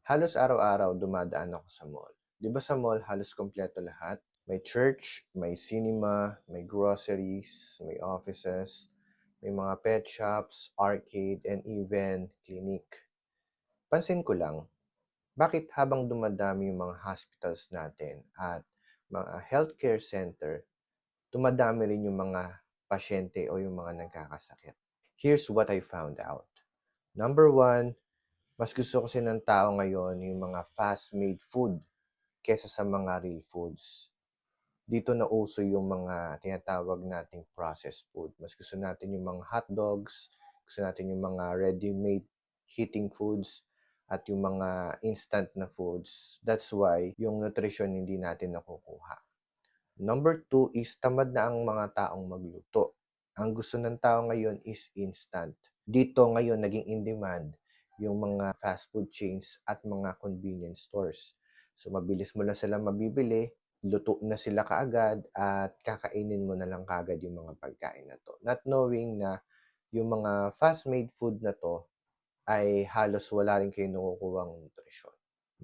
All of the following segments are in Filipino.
Halos araw-araw dumadaan ako sa mall. 'Di ba sa mall halos kumpleto lahat? May church, may cinema, may groceries, may offices, may mga pet shops, arcade, and even clinic. Pansin ko lang, bakit habang dumadami yung mga hospitals natin at mga healthcare center, dumadami rin yung mga pasyente o yung mga nagkakasakit? Here's what I found out. Number one, mas gusto kasi ng tao ngayon yung mga fast-made food kesa sa mga real foods. Dito na uso yung mga tinatawag nating processed food. Mas gusto natin yung mga hot dogs, gusto natin yung mga ready-made heating foods, at yung mga instant na foods. That's why yung nutrition hindi natin nakukuha. Number two is tamad na ang mga taong magluto. Ang gusto ng tao ngayon is instant. Dito ngayon naging in demand yung mga fast food chains at mga convenience stores. So mabilis mo lang sila mabibili, luto na sila kaagad at kakainin mo na lang kaagad yung mga pagkain na to. Not knowing na yung mga fast-made food na to ay halos wala rin kayo nakukuhang nutrisyon.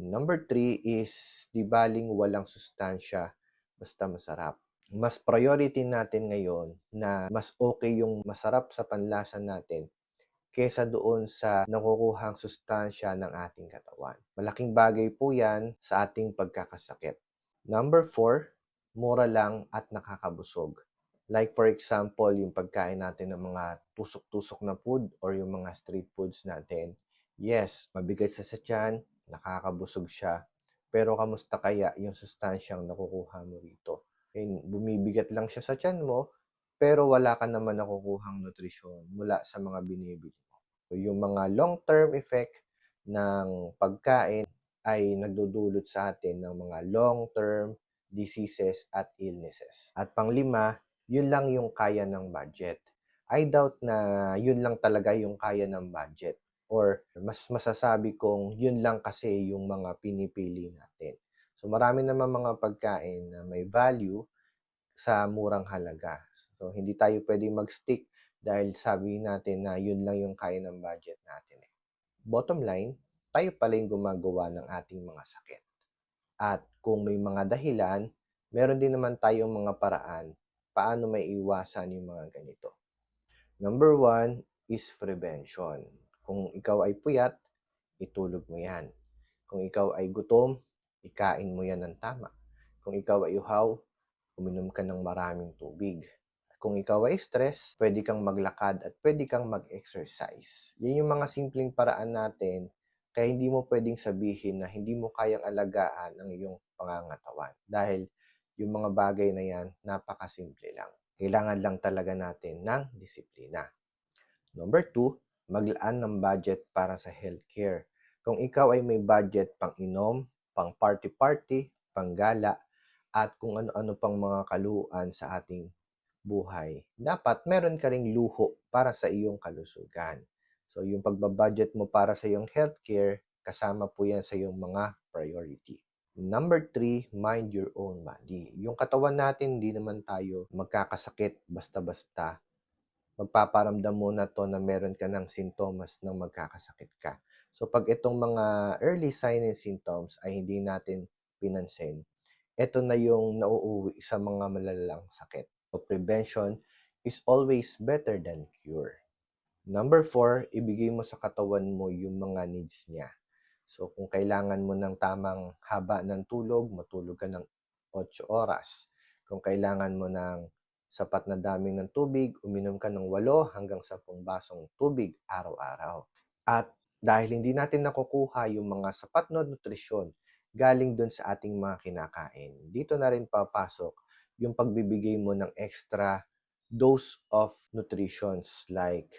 Number three is di baling walang sustansya basta masarap. Mas priority natin ngayon na mas okay yung masarap sa panlasa natin kesa doon sa nakukuhang sustansya ng ating katawan. Malaking bagay po yan sa ating pagkakasakit. Number four, mura lang at nakakabusog. Like for example, yung pagkain natin ng mga tusok-tusok na food or yung mga street foods natin. Yes, mabigat sa tiyan, nakakabusog siya. Pero kamusta kaya yung sustansyang nakukuha mo rito? Bumibigat lang siya sa tiyan mo, pero wala ka naman nakukuhang nutrisyon mula sa mga binibili mo. So, yung mga long-term effect ng pagkain ay nagdudulot sa atin ng mga long-term diseases at illnesses. At panglima, yun lang yung kaya ng budget. I doubt na yun lang talaga yung kaya ng budget. Or mas masasabi kong yun lang kasi yung mga pinipili natin. So marami naman mga pagkain na may value sa murang halaga. So hindi tayo pwedeng mag-stick dahil sabi natin na yun lang yung kaya ng budget natin. Bottom line, tayo pala yung gumagawa ng ating mga sakit. At kung may mga dahilan, meron din naman tayong mga paraan paano may iwasan yung mga ganito. Number one is prevention. Kung ikaw ay puyat, itulog mo yan. Kung ikaw ay gutom, ikain mo yan ng tama. Kung ikaw ay uhaw, uminom ka ng maraming tubig. Kung ikaw ay stress, pwede kang maglakad at pwede kang mag-exercise. Yan yung mga simpleng paraan natin kaya hindi mo pwedeng sabihin na hindi mo kayang alagaan ang iyong pangangatawan. Dahil yung mga bagay na yan, napakasimple lang. Kailangan lang talaga natin ng disiplina. Number two, maglaan ng budget para sa healthcare. Kung ikaw ay may budget pang inom, pang party-party, pang gala, at kung ano-ano pang mga kaluan sa ating buhay, dapat meron ka ring luho para sa iyong kalusugan. So, yung pagbabudget mo para sa iyong healthcare, kasama po yan sa iyong mga priority. Number three, mind your own body. Yung katawan natin, hindi naman tayo magkakasakit basta-basta. Magpaparamdam muna to na meron ka ng sintomas ng magkakasakit ka. So, pag itong mga early signs and symptoms ay hindi natin pinansin, ito na yung nauuwi sa mga malalalang sakit. So, prevention is always better than cure. Number four, ibigay mo sa katawan mo yung mga needs niya. So, kung kailangan mo ng tamang haba ng tulog, matulog ka ng 8 oras. Kung kailangan mo ng sapat na dami ng tubig, uminom ka ng 8 hanggang 10 basong tubig araw-araw. At dahil hindi natin nakukuha yung mga sapat na nutrisyon galing dun sa ating mga kinakain, dito na rin papasok yung pagbibigay mo ng extra dose of nutritions like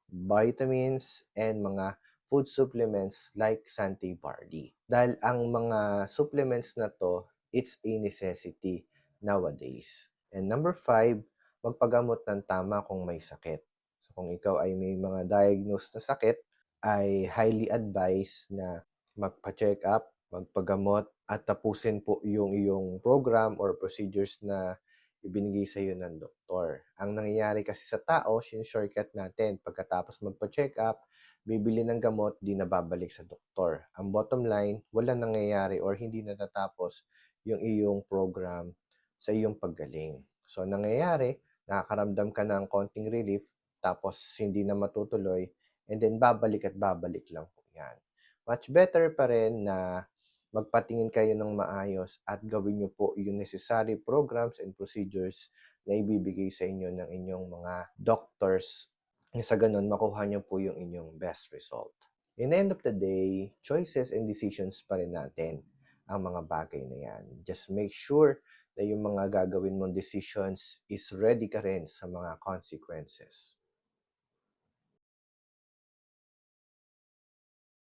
vitamins and mga food supplements like Sante Bardi. Dahil ang mga supplements na to, it's a necessity nowadays. And number five, magpagamot ng tama kung may sakit. So kung ikaw ay may mga diagnosed na sakit, ay highly advised na magpa-check up, magpagamot, at tapusin po yung iyong program or procedures na ibinigay sa iyo ng doktor. Ang nangyayari kasi sa tao, shortcut natin pagkatapos magpa-check up, bibili ng gamot, di na babalik sa doktor. Ang bottom line, wala nangyayari or hindi natatapos yung iyong program sa iyong paggaling. So, nangyayari, nakakaramdam ka ng konting relief, tapos hindi na matutuloy, and then babalik at babalik lang po yan. Much better pa rin na magpatingin kayo ng maayos at gawin nyo po yung necessary programs and procedures na ibibigay sa inyo ng inyong mga doctors na sa ganun makuha nyo po yung inyong best result. In the end of the day, choices and decisions pa rin natin ang mga bagay na yan. Just make sure na yung mga gagawin mong decisions is ready ka rin sa mga consequences.